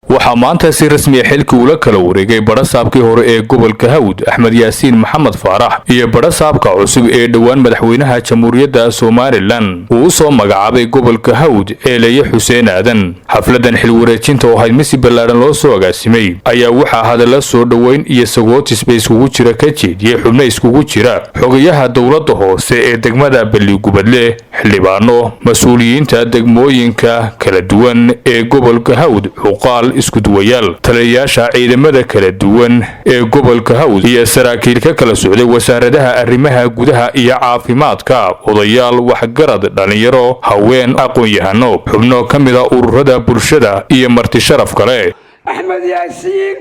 waxaa maanta si rasmi ah xilka ula kala wareegay badhasaabkii hore ee gobolka Hawd Axmed Yaasiin Maxamed Faarax iyo badhasaabka cusub ee dhawaan madaxweynaha Jamhuuriyadda Soomaaliland uu soo magacaabay gobolka Hawd Eelaye Xuseen Aadan. xafladan xil wareejinta oo ahayd misi ballaaran loo soo agaasimay ayaa waxaa hadalla soo dhaweyn iyo sagootis bay iskugu jira ka jeediyay xubno iskugu jira xogayaha dowladda hoose ee degmada Balli-Gubadle, xildhibaano, mas'uuliyiinta degmooyinka kala duwan ee gobolka Hawd, xuqaal isku duwayaal, taliyayaasha ciidamada kala duwan ee gobolka Hawd iyo saraakiil ka kala socday wasaaradaha arrimaha gudaha iyo caafimaadka, odayaal, waxgarad, dhalinyaro, haween, aqoon-yahano, xubno ka mid ah ururada bulshada iyo marti sharaf kale. Axmed Yaasiin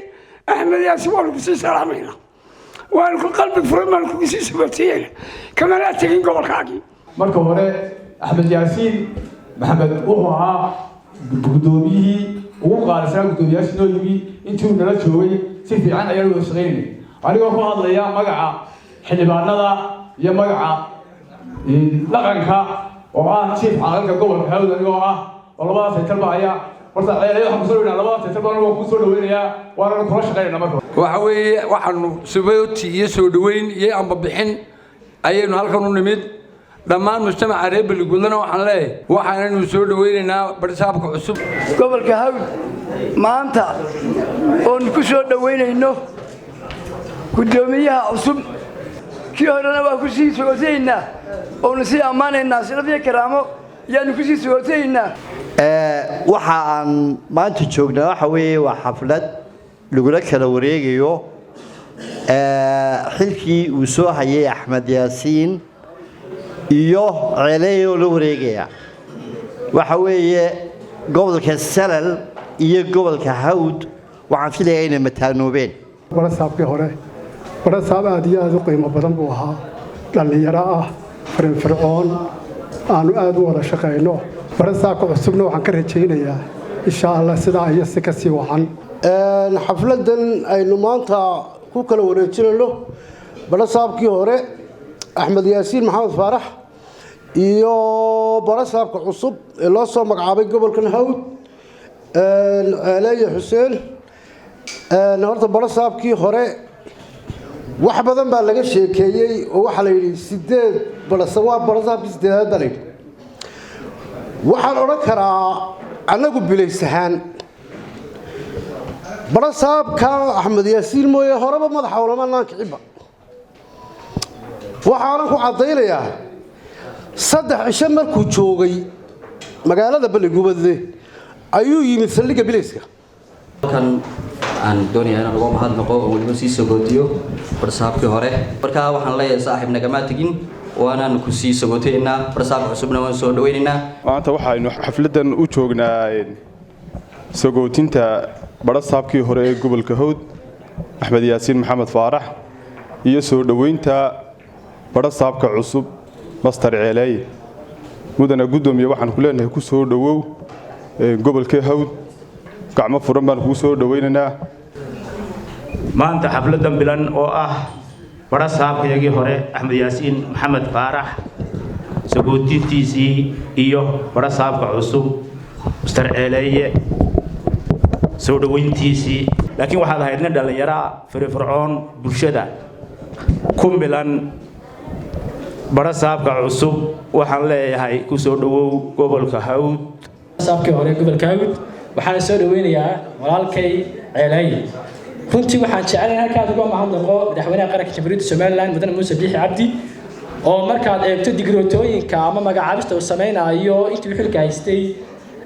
waa lagu sii salaamayna, waa ku qalbi furan, waa lagu sii sabatiyay kama la tagin gobolkaagii. marka hore Axmed Yaasiin Maxamed wuxuu ahaa gudoomiyihii ugu qaalisan gudoomiyaasha noo yimi intuu nala joogay si fiican ayaan u shaqeynay anigoo ku hadlaya magaca xildhibaanada iyo magaca dhaqanka oo ah chief aqalka gobolka Hawd anigoo ah labadaas talbaaya horta ceelay waxaan ku soo dhaweynaa labadaas talbaana waa ku soo dhaweynayaa waana kula shaqeynaa marka waxa weeye waxaan subayti iyo soo dhaweyn iyo amba bixin ayaynu halkan u nimid dhammaan mujtamaca reer Balli-Gubadle waxaan leeyahay waxaanaynu soo dhaweynaynaa badhasaabka cusub gobolka Hawd maanta oo ku soo dhaweynayno gudoomiyaha cusub kii horena waa ku sii socodayna oo si amaanayna sharaf karaamo yaanu ku sii socodayna waxa aan maanta joognaa waxa weeye waa xaflad lagu kala wareegayo xilkii uu soo hayay Axmed Yaasiin iyo Eelaye oo la wareegaya waxa weeye gobolka Salal iyo gobolka Hawd waxaan filayaa inay mataanoobeen badhasaabkii hore badhasaab aad iyo aad u qiimo badan buu ahaa dhalinyaro ah firfircoon aanu aad u wada shaqeyno badhasaabka cusubna waxaan ka rajaynayaa insha Allah sidaa ay si ka sii wacan xafladan aynu maanta ku kala wareejinayno badhasaabkii hore Axmed Yaasiin Maxamed Faarax iyo badhasaabka cusub ee loo soo magacaabay gobolkan Hawd Eelaye Xuseen horta badhasaabkii hore wax badan baa laga sheekeeyay oo waxa la yiri 8 badhasaabkii 8 baa la yiri waxaan oran karaa anagu bilaysahan badhasaabka Axmed Yaasiin mooye horeba madaxa walamaan kiciba waxaan ku cadeynayaa 3 cisho markuu joogay magaalada Balli-Gubadle ayuu yimid saldhigga bilayska kan aan doonayaa inaan uga mahadnaqo oo waliba sii sagootiyo badhasaabkii hore marka waxaan leeyahay saaxiib nagama tagin waanaan ku sii sagooteynaa badhasaabka cusubna waan soo dhaweynaynaa maanta waxaynu xafladan u joognaa sagootinta badhasaabkii hore ee gobolka Hawd Axmed Yaasiin Maxamed Faarax iyo soo dhaweynta badhasaabka cusub Master Eelaye mudana gudoomiye waxaan ku leenahay ku soo dhawow gobolka Hawd gacmo furan baan ku soo dhaweynaynaa maanta xafladan bilan oo ah badhasaabkii hore Axmed Yaasiin Maxamed Faarax sagootintiisii iyo badhasaabka cusub Master Eelaye soo dhaweyntiisii laakiin waxaad ahayd nin dhalinyaro firfircoon bulshada ku milan badhasaabka cusub waxaan leeyahay ku soo dhawow gobolka Hawd badhasaabkii hore gobolka Hawd waxaan soo dhaweynayaa walaalkay Eelaye runtii waxaan jecelahay halkaad uga mahadnaqo madaxweynaha qaranka Jamhuuriyadda Soomaaliland Mudane Muuse Biixi Cabdi oo markaad eegto digrootooyinka ama magacaabista uu sameeyo intii xilka haystay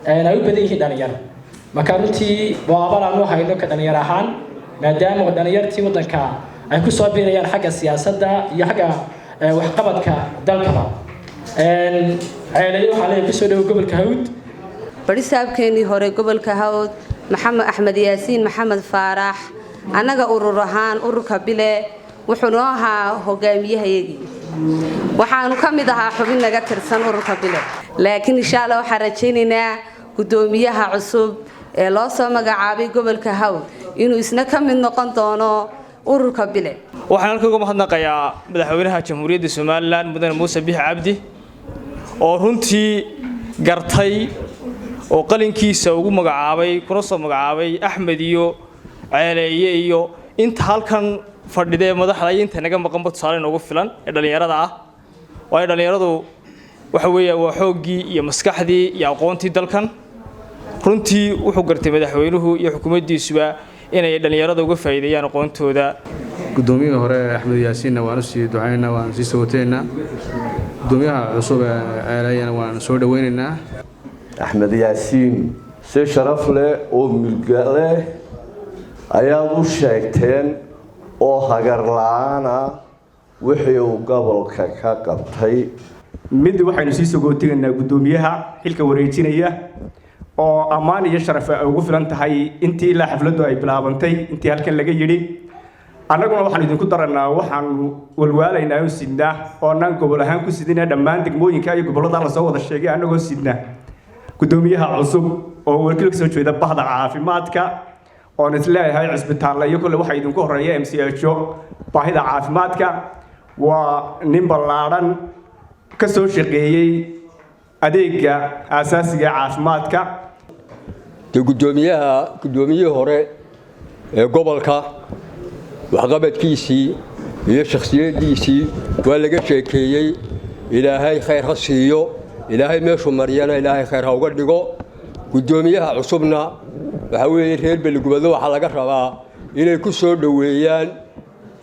ay u badan yihiin dhalinyaro marka runtii waa abaal aan u hayno ka dhalinyaro ahaan maadaama dhalinyartii wadanka ay ku soo biirayaan xagga siyaasadda iyo xagga waxqabadka dalkaba Eelaye waxa la ku soo dhaw gobolka Hawd badhasaabkeenii hore gobolka Hawd Maxamed Axmed Yaasiin Maxamed Faarax anaga urur ahaan ururka Bile wuxuu noo ahaa hogaamiyahayagii waxaanu ka mid ahaa xubin naga tirsan ururka Bile laakiin insha Allah waxaan rajaynaynaa gudoomiyaha cusub ee loo soo magacaabay gobolka Hawd inuu isna ka mid noqon doono ururka Bile waxaan halka uga mahadnaqayaa madaxweynaha Jamhuuriyadda Soomaaliland Mudane Muuse Biixi Cabdi oo runtii gartay oo qalinkiisa ugu magacaabay kuna soo magacaabay Axmed iyo Ceeleeye iyo inta halkan fadhidee madaxda inta naga maqan badsaale noogu filan ee dhalinyarada ah way dhalinyaradu waxa weeye waa xoogii iyo maskaxdii iyo aqoontii dalkan runtii wuxuu gartay madaxweynuhu iyo xukuumaddiisuba inay dhalinyarada uga faa'iideeyaan aqoontooda gudoomiyaha hore Axmed Yaasiin waan sii ducaynaa waan sii sawteynaa gudoomiyaha cusub Ceeleeyana waan soo dhaweynaynaa Axmed Yaasiin si sharaf leh oo milga leh ayaad u sheegteen oo hagar la'aana wixii uu gobolka ka qabtay mid waxaynu sii sogootignaa gudoomiyaha xilka wareejinaya oo ammaan iyo sharaf ay ugu filan tahay intii la xafladu ay bilaabantay intii halkan laga yiri annaguna waxaan idinku daranaa waxaan walwaalaynaa oo sidnaa oo nan gobol ahaan ku sidina dhammaan degmooyinka iyo gobolada la soo wada sheegay annagoo sidnaa gudoomiyaha cusub oo wakiil ka soo jeeda bahda caafimaadka oo isleeyahay cisbitaal iyo kale waxa idinku horeeya MCHO baahida caafimaadka waa nin ballaaran ka soo shaqeeyay adeega aasaasiga caafimaadka gudoomiyihii hore ee gobolka waxqabadkiisii iyo shakhsiyadiisii waa laga sheekeeyay ilaahay khayr ha siiyo ilaahay meeshuu mariyana ilaahay khayr ha uga dhigo gudoomiyaha cusubna waxa weeye reer Beligubadle waxa laga rabaa inay ku soo dhaweeyaan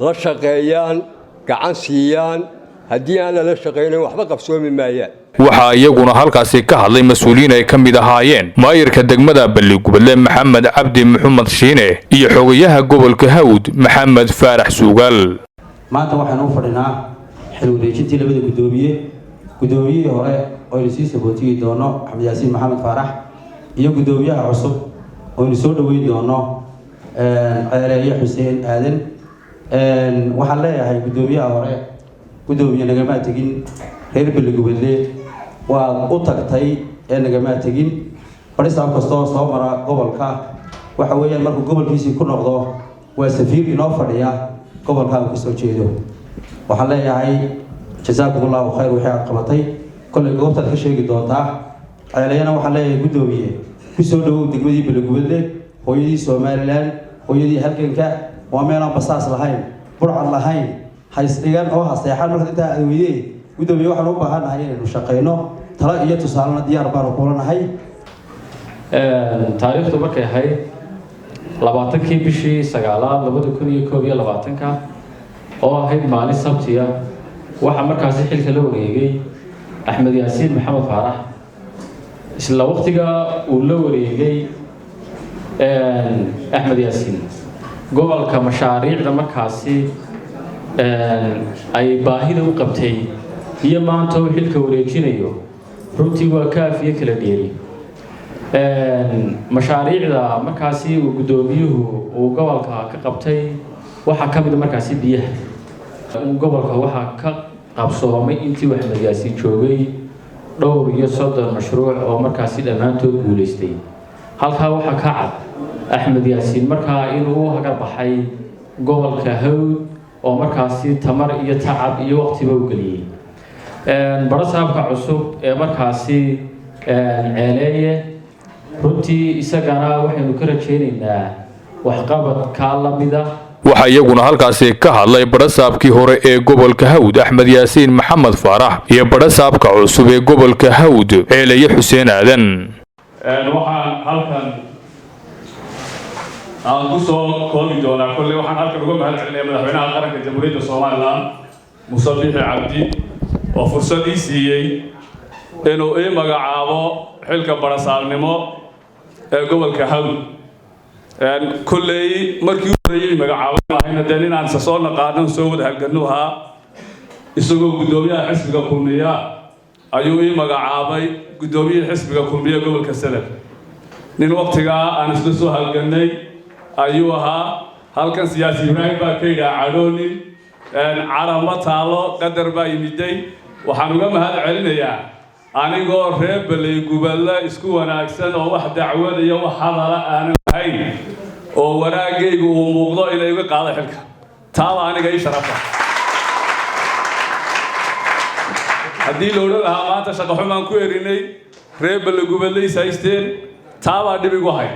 la shaqeeyaan gacan siiyaan haddii aan la shaqeynin waxba qabsoomi maayaan waxa iyaguna halkaasi ka hadlay mas'uuliyiin ay ka mid ahaayeen maayirka degmada Beligubadle Maxamed Cabdi Maxamed Shiine iyo xogayaha gobolka Hawd Maxamed Faarax Suugal maanta waxaan u fadhinaa xil wareejintii labada gudoomiyihii hore oo ay sii sabootiyay doono Axmed Yaasiin Maxamed Faarax iyo gudoomiyaha cusub oo soo dhaweyn doono Ceeleeye Xuseen Aadan waxaan leeyahay gudoomiyaha hore gudoomiye nagama tagin reer Beligubadle waa u tagtay ee nagama tagin barisaab kastoo soo mara gobolka waxa weeyaan markuu gobolkiisii ku noqdo waa safiir inoo fadhiya gobolka uu soo jeedo waxaan leeyahay jazaakumullahu khayr wixii aad qabatay kulli goobtaad ka sheegi doontaa Ceeleeyana waxaan leeyahay gudoomiye ku soo dhawow degmadii Beligubadle hooyadii Soomaaliland hooyadii halkanka waa meel aan basaas lahayn burcad lahayn haysdigan oo haseexan marka inta aad weydii gudoomiye waxaan u baahanahay inaynu shaqeyno tala iyo tusaalena diyaar baan u kulanahay taariikhdu markay ahayd 20kii bishii 9aad 2021 oo ahayd maalin sabtiya waxa markaas xilka la wareegay Axmed Yaasiin Maxamed Faarax isla waqtiga uu la wareegay Axmed Yaasiin gobolka mashaariicda markaasi ay baahida u qabtay iyo maanta uu xilka wareejinayo runtii waa kaafiye kala dheeri mashaariicda markaasi uu gudoomiyuhu uu gobolka ka qabtay waxa ka mid markaasi biyaha gobolka waxa ka qabsoomay intii Axmed Yaasiin joogay dhowr iyo 30 mashruuc oo markaasi dhamaantood guuleystay halka waxa ka cad Axmed Yaasiin markaa inuu haga baxay gobolka Hawd oo markaasi tamar iyo tacab iyo waqtiba u galiyay barasaabka cusub ee markaasi Ceeleeye runtii isagana waxaynu ka rajaynaynaa waxqabad ka lamida waxa iyaguna halkaasi ka hadlay barasaabkii hore ee gobolka Hawd Axmed Yaasiin Maxamed Faarax iyo barasaabka cusub ee gobolka Hawd Ceeleeye Xuseen Aadan waxaan halkan aan ku soo koobi doonaa kulli waxaan halkan uga mahadcelinayaa madaxweynaha qaranka jamhuuriyadda Soomaaliland Muuse Biixi Cabdi oo fursad ii siiyay inuu ii magacaabo xilka barasaabnimo ee gobolka Hawd kulley markii uu horeeyay magacaabay dee inaan soo naqaano soo wada halganuha isagoo gudoomiyaha xisbiga kulmiya ayuu ii magacaabay gudoomiyaha xisbiga kulmiya gobolka Salad nin waqtiga aan isla soo halganay ayuu ahaa halkan siyaasi Ibrahim baa ka yidhaa cadhooni carama taalo qadar baa yimiday waxaan uga mahad celinayaa anigoo reer Beligubadle isku wanaagsan oo wax dacwad iyo wax hadala aan ahayn oo waraagaygu uu muuqdo inay uga qaado xilka taaba aniga ii sharafa haddii la odhan lahaa maanta shaqo xumaan ku erinay reer balligubadleys haysteen taabaa dhib igu hay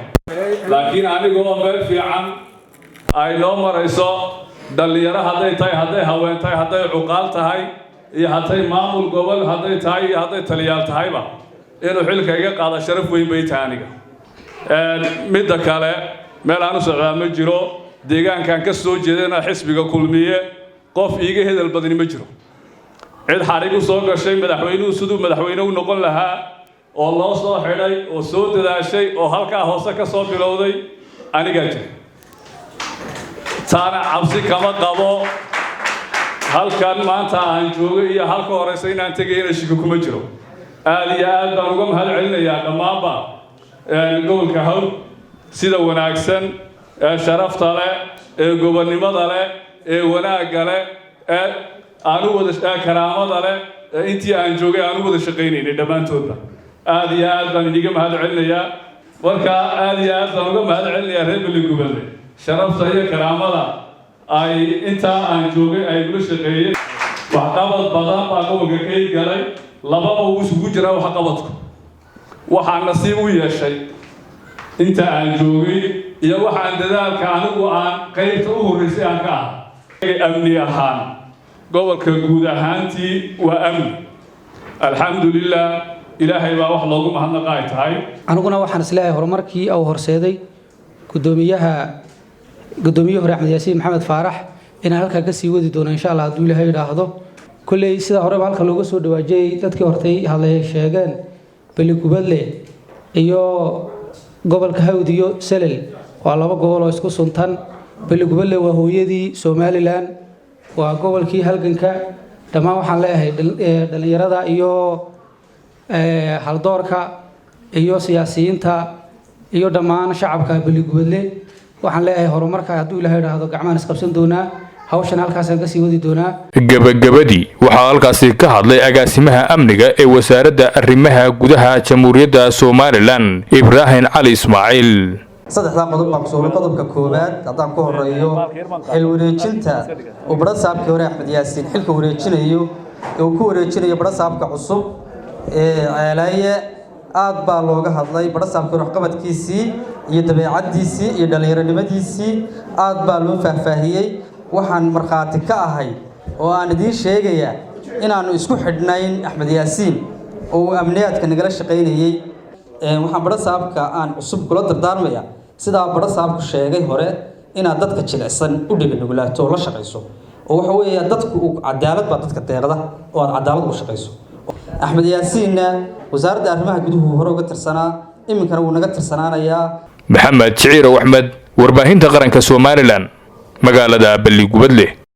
laakiin anigoo meel fiican ay noo marayso dhalinyaro hadday tahay hadday haween tahay hadday cuqaal tahay iyo hadday maamul gobol hadday tahay iyo hadday taliyaal tahayba inuu xilka iga qaado sharaf weyn bay tahay aniga midda kale meel aan u socdaa ma jiro deegaankan ka soo jeedana xisbiga kulmiye qof iiga hedel badani ma jiro cid xarig u soo gashay madaxweynuhu siduu madaxweyne u noqon lahaa oo loo soo xidhay oo soo dadaashay oo halkaa hoose ka soo bilowday anigaa jira taana cabsi kama qabo halkan maanta aan joogay iyo halka horeysa inaan tegayna shiko kuma jiro aad iyo aad baan uga mahad celinayaa dhammaanba gobolka hawd sida wanaagsan ee sharafta leh ee gobonnimada leh ee wanaagga leh ee aan u wada karaamada leh ee intii aan joogay aan u wada shaqaynaynay dhammaantoodba aad iyo aad baan idiga mahad celinayaa marka aad iyo aad baan uga mahad celinayaa reer balligubadle sharafta iyo karaamada ay intaa aan joogay ay gula shaqeeyeen waxqabad badan baa gobolka ka galay lababa uu isugu jiraa waxqabadku waxaan nasiib u yeeshay inta aan joogay iyo waxaan dadaalka anigu aan qaybta u horreysay aan ka ahay amni ahaan gobolka guud ahaantii waa amni alxamdulilah ilaahay baa wax loogu mahadnaqa ay tahay aniguna waxaan isleeyahay horumarkii uu horseeday gudoomiye hore Axmed Yaasiin Maxamed Faarax inaan halkaa ka sii wadi doono insha Allah hadduu Ilaahay yiraahdo kulley sida horeba halka looga soo dhawaajay dadkii hortay hadlay sheegeen balligubadle iyo gobolka Hawd iyo Salel waa laba gobol oo isku suntan balligubadle waa hooyadii Somaliland waa gobolkii halganka dhammaan waxaan leeyahay dhalinyarada iyo haldoorka iyo siyaasiyiinta iyo dhammaan shacabka balligubadle waxaan leeyahay horumarka hadduu Ilaahay yiraahdo gacmahan isqabsan doonaa hawshan halkaas aan ka sii wadi doonaa gabagabadii waxaa halkaasi ka hadlay agaasimaha amniga ee wasaaradda arrimaha gudaha jamhuuriyadda Somaliland Ibrahim Ali Ismaaciil saddexda qodob baan soo qodobka koowaad haddaan ku horeeyo xil wareejinta oo barasaabka hore Axmed Yaasiin xilka wareejinayo oo ku wareejinayo barasaabka cusub ee Ceelaaye aad baa looga hadlay barasaabka waxqabadkiisii iyo dabeecadiisii iyo dhalinyaronimadiisii aad baa loo faahfaahiyay waxaan markhaati ka ahay oo aan idiin sheegayaa inaanu isku xidhnayn Axmed Yaasiin oo amniyaadka nagala shaqaynayay waxaan barasaabka aan cusub kula dardaarmaya sidaa barasaabku sheegay hore inaad dadka jilicsan u dhiganugulaato la shaqayso oo waxa weeye dadku cadaalad baa dadka deeqda oo aad cadaalad u shaqayso Axmed Yaasiinna wasaaradda arrimaha guduhu hore uga tirsanaa iminkana wuu naga tirsanaanayaa Maxamed Jiciir Axmed warbaahinta qaranka Somaliland magaalada Balligubadle